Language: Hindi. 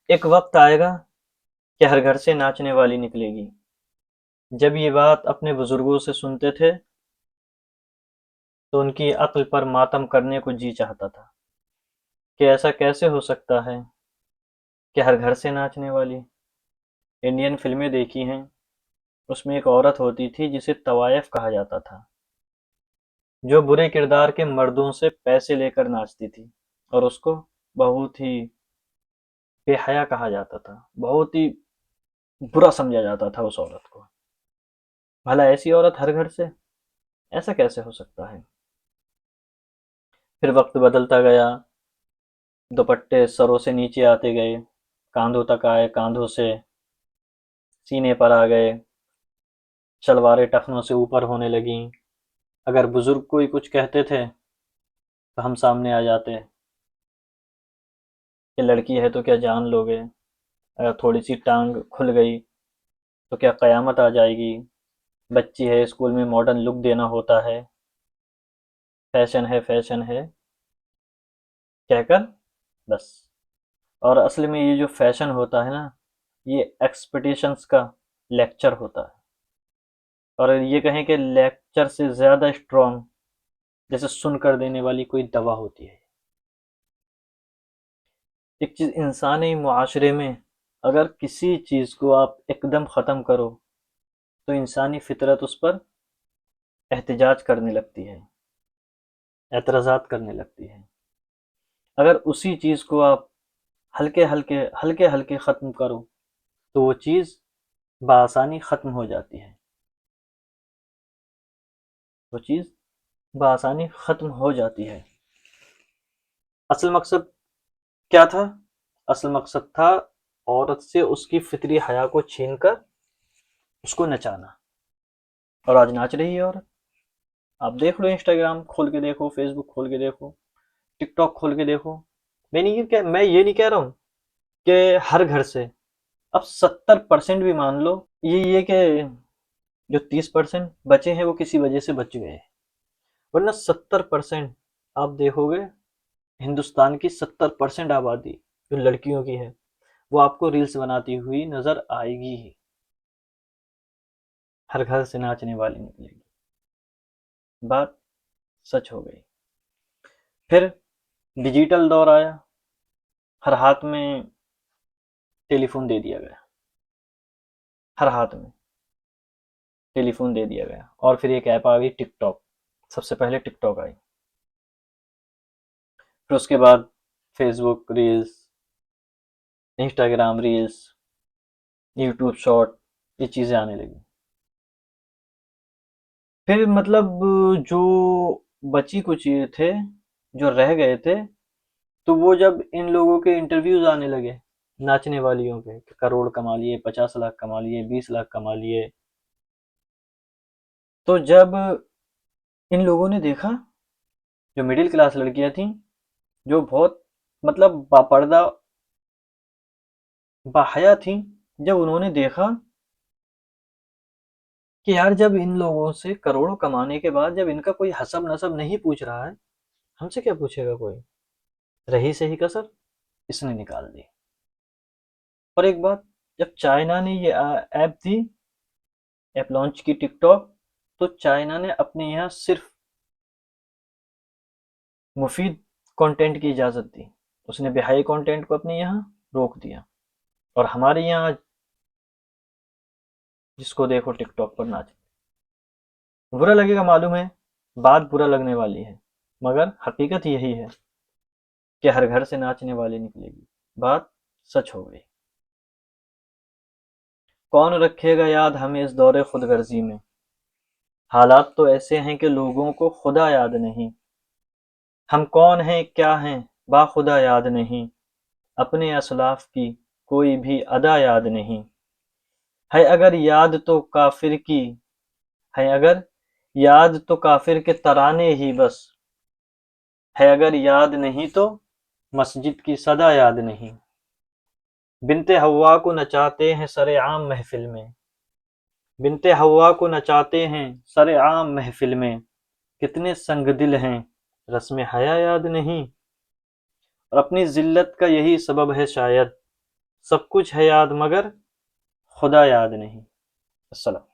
एक वक्त आएगा कि हर घर से नाचने वाली निकलेगी। जब ये बात अपने बुजुर्गों से सुनते थे तो उनकी अक्ल पर मातम करने को जी चाहता था कि ऐसा कैसे हो सकता है कि हर घर से नाचने वाली। इंडियन फिल्में देखी हैं, उसमें एक औरत होती थी जिसे तवायफ कहा जाता था, जो बुरे किरदार के मर्दों से पैसे लेकर नाचती थी और उसको बहुत ही बेहया कहा जाता था, बहुत ही बुरा समझा जाता था उस औरत को। भला ऐसी औरत हर घर से, ऐसा कैसे हो सकता है। फिर वक्त बदलता गया, दुपट्टे सरों से नीचे आते गए, कांधों तक आए, कांधों से सीने पर आ गए, सलवारें टखनों से ऊपर होने लगीं। अगर बुजुर्ग कोई कुछ कहते थे तो हम सामने आ जाते कि लड़की है तो क्या जान लोगे, अगर थोड़ी सी टांग खुल गई तो क्या कयामत आ जाएगी, बच्ची है स्कूल में मॉडर्न लुक देना होता है, फैशन है कहकर बस। और असल में ये जो फैशन होता है ना, ये एक्सपेक्टेशंस का लेक्चर होता है, और ये कहें कि लेक्चर से ज़्यादा स्ट्रॉन्ग, जैसे सुन कर देने वाली कोई दवा होती है। एक चीज़ इंसानी मुआशरे में, अगर किसी चीज़ को आप एकदम ख़त्म करो तो इंसानी फितरत उस पर एहतजाज करने लगती है, एतराज़ात करने लगती है। अगर उसी चीज़ को आप हल्के हल्के ख़त्म करो तो वो चीज़ बआसानी ख़त्म हो जाती है, वो चीज़ बआसानी ख़त्म हो जाती है। असल मकसद क्या था? असल मकसद था औरत से उसकी फितरी हया को छीन कर उसको नचाना। और आज नाच रही है औरत। आप देख लो, इंस्टाग्राम खोल के देखो, फेसबुक खोल के देखो, टिकटॉक खोल के देखो। मैं ये नहीं कह रहा हूँ कि हर घर से, अब 70% भी मान लो, ये कि जो 30% बचे हैं वो किसी वजह से बच गए हैं, वरना 70% आप देखोगे, हिंदुस्तान की 70% आबादी जो लड़कियों की है वो आपको रील्स बनाती हुई नजर आएगी ही। हर घर से नाचने वाली निकलेगी, बात सच हो गई। फिर डिजिटल दौर आया, हर हाथ में टेलीफोन दे दिया गया, हर हाथ में टेलीफोन दे दिया गया। और फिर एक ऐप आ गई टिकटॉक, सबसे पहले टिकटॉक आई, फिर उसके बाद Facebook reels, Instagram reels, YouTube short, ये चीज़ें आने लगी। फिर मतलब जो बची कुछ ये थे, जो रह गए थे, तो वो जब इन लोगों के इंटरव्यूज आने लगे, नाचने वालियों के, कि करोड़ कमा लिए, 50 लाख कमा लिए, 20 लाख कमा लिए, तो जब इन लोगों ने देखा, जो मिडिल क्लास लड़कियां थीं, जो बहुत मतलब बापर्दा बाहया थीं, जब उन्होंने देखा कि यार जब इन लोगों से करोड़ों कमाने के बाद जब इनका कोई हसब नसब नहीं पूछ रहा है, हमसे क्या पूछेगा कोई, रही सही कसर इसने निकाल दी। और एक बात, जब चाइना ने ये ऐप दी, ऐप लॉन्च की टिकटॉक, तो चाइना ने अपने यहाँ सिर्फ मुफीद कंटेंट की इजाज़त दी, उसने बेहाई कंटेंट को अपने यहाँ रोक दिया। और हमारे यहाँ जिसको देखो टिकटॉक पर नाच, बुरा लगेगा मालूम है, बात बुरा लगने वाली है, मगर हकीकत यही है कि हर घर से नाचने वाली निकलेगी, बात सच हो गई। कौन रखेगा याद हमें इस दौरे खुदगर्जी में, हालात तो ऐसे हैं कि लोगों को खुदा याद नहीं, हम कौन हैं क्या हैं बाखुदा याद नहीं, अपने असलाफ की कोई भी अदा याद नहीं, है अगर याद तो काफिर की, है अगर याद तो काफिर के तराने ही बस, है अगर याद नहीं तो मस्जिद की सदा याद नहीं, बिनते हवा को नचाते हैं सरेआम महफिल में, बिनते हवा को नचाते हैं सरेआम महफिल में, कितने संगदिल हैं रस्म हया याद नहीं। और अपनी जिल्लत का यही सबब है शायद सब कुछ है याद मगर खुदा याद नहीं। अस्सलाम।